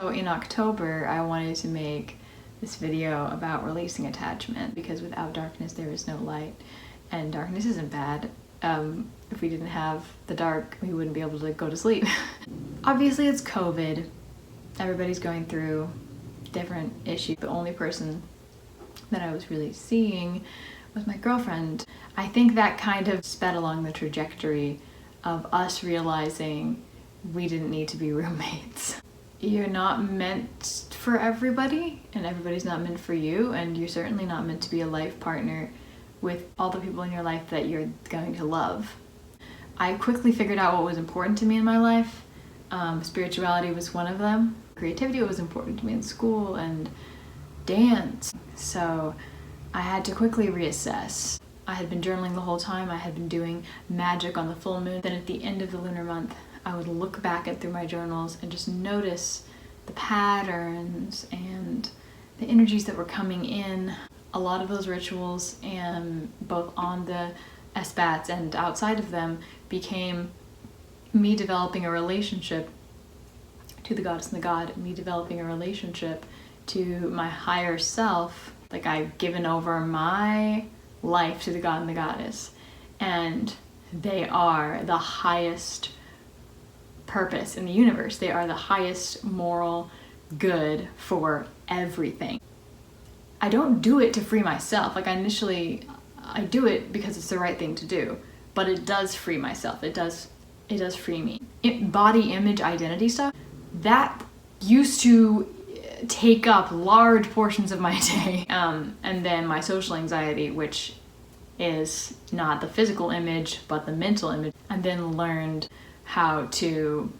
So in October, I wanted to make this video about releasing attachment, because without darkness there is no light, and darkness isn't bad. If we didn't have the dark, we wouldn't be able to go to sleep. Obviously it's COVID, everybody's going through different issues. The only person that I was really seeing was my girlfriend. I think that kind of sped along the trajectory of us realizing we didn't need to be roommates. You're not meant for everybody, and everybody's not meant for you, and you're certainly not meant to be a life partner with all the people in your life that you're going to love. I quickly figured out what was important to me in my life. Spirituality was one of them. Creativity was important to me in school, and dance. So I had to quickly reassess. I had been journaling the whole time. I had been doing magic on the full moon. Then at the end of the lunar month, I would look back through my journals and just notice the patterns and the energies that were coming in. A lot of those rituals, and both on the SBATs and outside of them, became me developing a relationship to the goddess and the god, me developing a relationship to my higher self. Like, I've given over my life to the god and the goddess, and they are the highest purpose in the universe. They are the highest moral good for everything. I don't do it to free myself. Like, I do it because it's the right thing to do, but it does free myself. It does free me. Body image identity stuff, that used to take up large portions of my day. And then my social anxiety, which is not the physical image, but the mental image, and then learned how to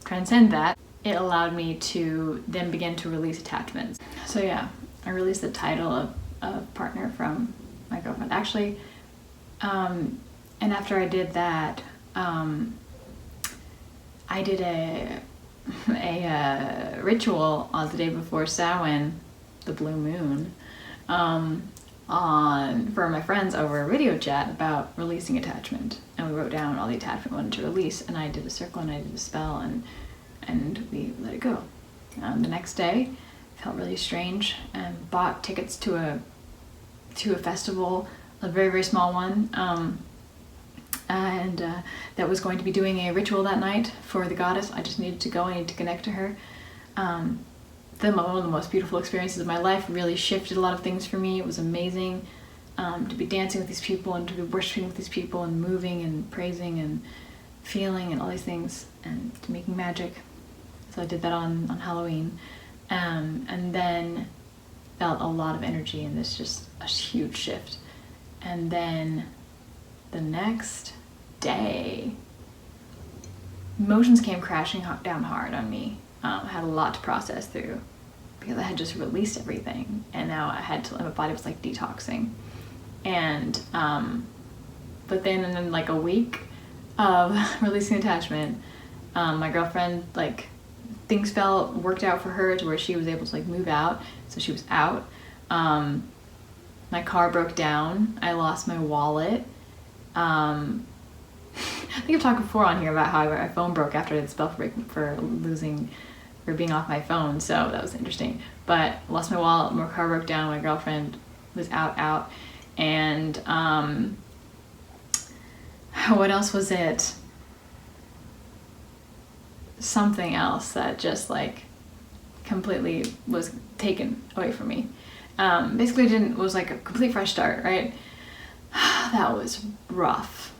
transcend that. It allowed me to then begin to release attachments. So yeah, I released the title of partner from my girlfriend. Actually, and after I did that, I did a ritual on the day before Samhain, the blue moon, for my friends over a video chat about releasing attachment. And we wrote down all the attachment we wanted to release, and I did a circle and I did a spell, and we let it go. The next day, felt really strange, and bought tickets to a festival, a very, very small one, that was going to be doing a ritual that night for the goddess. I just needed to go, I needed to connect to her. One of the most beautiful experiences of my life. Really shifted a lot of things for me. It was amazing to be dancing with these people, and to be worshiping with these people, and moving and praising and feeling and all these things, and making magic. So I did that on Halloween, and then felt a lot of energy, and this just a huge shift. And then the next day, emotions came crashing down hard on me. I had a lot to process through, because I had just released everything, and now I had to, my body was like detoxing. And but then in like a week of releasing attachment, my girlfriend, like, things worked out for her to where she was able to like move out, so she was out. My car broke down, I lost my wallet. I think I've talked before on here about how my phone broke after I did the spell for being off my phone, so that was interesting. But lost my wallet, my car broke down, my girlfriend was out, and what else was it? Something else that just like completely was taken away from me. Basically it was like a complete fresh start, right? That was rough,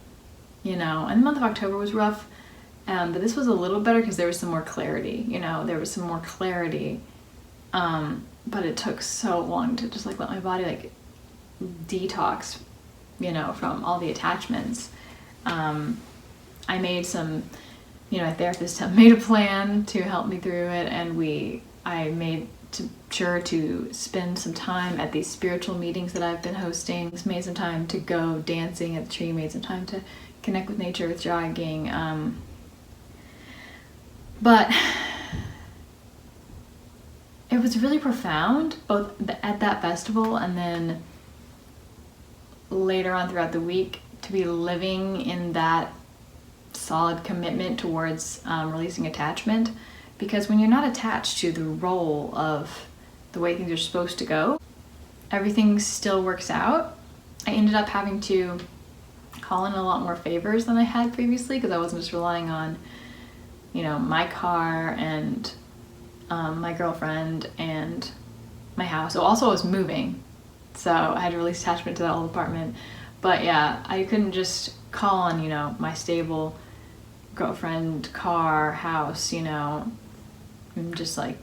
you know, and the month of October was rough. But this was a little better because there was some more clarity, but it took so long to just like let my body like detox, from all the attachments. I made a therapist made a plan to help me through it, and I made sure to spend some time at these spiritual meetings that I've been hosting. Made some time to go dancing at the tree, made some time to connect with nature, with jogging. But it was really profound, both at that festival and then later on throughout the week, to be living in that solid commitment towards releasing attachment, because when you're not attached to the role of the way things are supposed to go, everything still works out. I ended up having to call in a lot more favors than I had previously because I wasn't just relying on, you know, my car and my girlfriend and my house. Also, I was moving, so I had to release attachment to that old apartment. But yeah, I couldn't just call on, you know, my stable girlfriend, car, house, you know. I'm just like,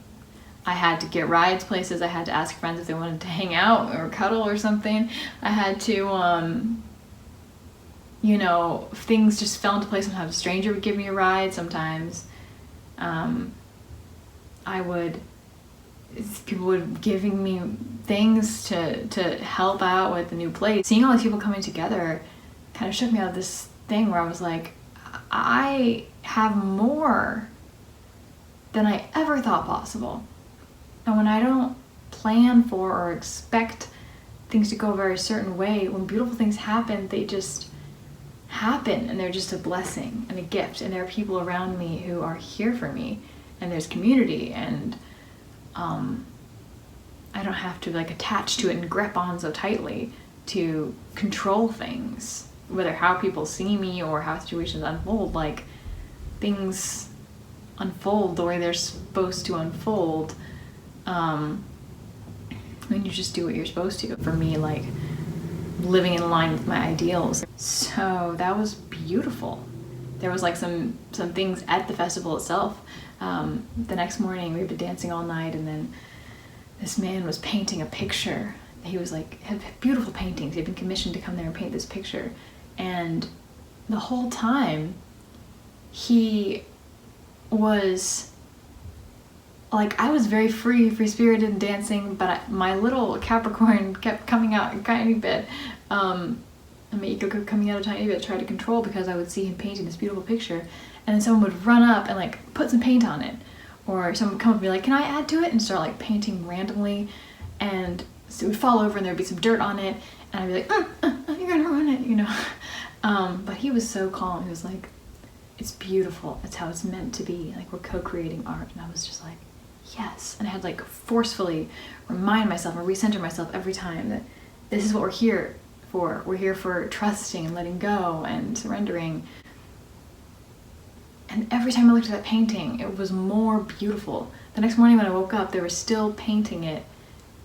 I had to get rides places. I had to ask friends if they wanted to hang out or cuddle or something. I had to, you know, things just fell into place. Sometimes a stranger would give me a ride. Sometimes people would giving me things to help out with the new place. Seeing all these people coming together kind of shook me out of this thing where I was like, I have more than I ever thought possible. And when I don't plan for or expect things to go a very certain way, when beautiful things happen, they just happen, and they're just a blessing and a gift. And there are people around me who are here for me, and there's community, and I don't have to like attach to it and grip on so tightly to control things, whether how people see me or how situations unfold. Like, things unfold the way they're supposed to unfold when you just do what you're supposed to. For me, like, living in line with my ideals. So that was beautiful. There was like some things at the festival itself. The next morning we had been dancing all night, and then this man was painting a picture. He was like, had beautiful paintings. He had been commissioned to come there and paint this picture. And the whole time he was like, I was very free-spirited and dancing, but my little Capricorn kept coming out a tiny bit. And my ego kept coming out a tiny bit to try to control, because I would see him painting this beautiful picture, and then someone would run up and like put some paint on it, or someone would come up and be like, can I add to it? And start like painting randomly, and so it would fall over and there'd be some dirt on it, and I'd be like, you're gonna ruin it, you know. But he was so calm. He was like, it's beautiful. It's how it's meant to be. Like, we're co-creating art. And I was just like, yes. And I had like forcefully remind myself or recenter myself every time that this is what we're here for. We're here for trusting and letting go and surrendering. And every time I looked at that painting, it was more beautiful. The next morning when I woke up, they were still painting it,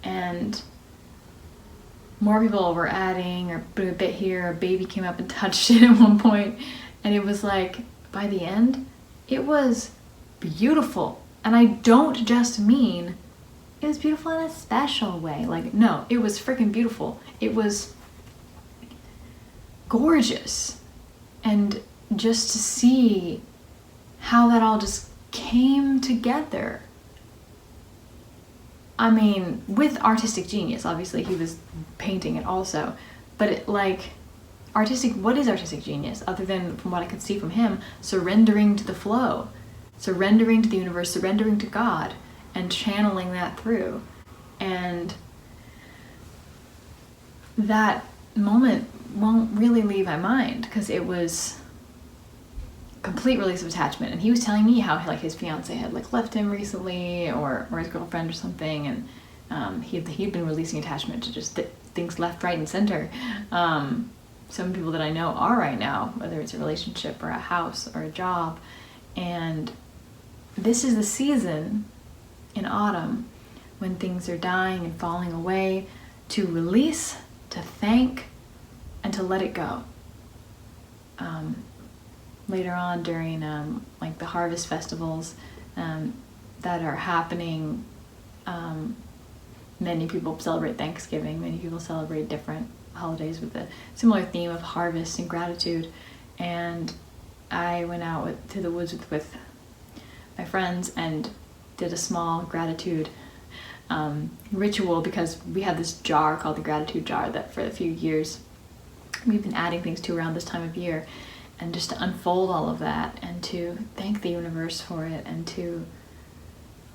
and more people were adding or putting a bit here. A baby came up and touched it at one point, and it was like, by the end, it was beautiful. And I don't just mean it was beautiful in a special way. Like, no, it was freaking beautiful. It was gorgeous. And just to see how that all just came together. I mean, with artistic genius, obviously he was painting it also, but it, like, what is artistic genius other than, from what I could see from him, surrendering to the flow, surrendering to the universe, surrendering to God, and channeling that through. And that moment won't really leave my mind, because it was complete release of attachment. And he was telling me how like his fiance had like left him recently, or his girlfriend or something, and he'd been releasing attachment to just things left, right, and center. Some people that I know are right now, whether it's a relationship or a house or a job. And this is the season in autumn when things are dying and falling away, to release, to thank, and to let it go. Later on during like the harvest festivals that are happening, many people celebrate Thanksgiving, many people celebrate different holidays with a similar theme of harvest and gratitude. And I went out to the woods with my friends and did a small gratitude ritual, because we had this jar called the gratitude jar that for a few years we've been adding things to around this time of year. And just to unfold all of that and to thank the universe for it and to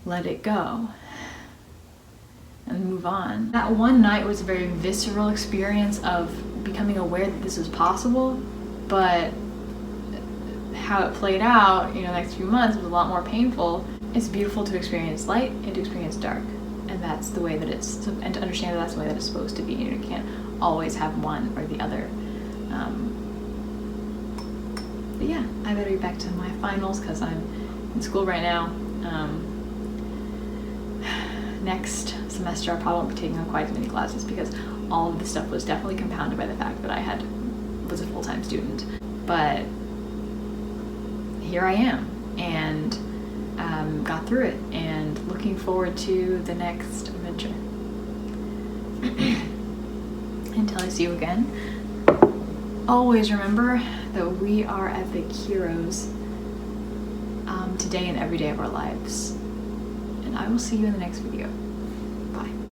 let it go and move on. That one night was a very visceral experience of becoming aware that this was possible, but how it played out, you know, the next few months was a lot more painful. it's beautiful to experience light and to experience dark, and that's the way that and to understand that that's the way that it's supposed to be. You can't always have one or the other. But yeah, I better get back to my finals because I'm in school right now. Next semester I probably won't be taking on quite as many classes because all of this stuff was definitely compounded by the fact that I was a full-time student. But here I am, and got through it, and looking forward to the next adventure. Until I see you again, always remember that we are epic heroes today and every day of our lives. And I will see you in the next video.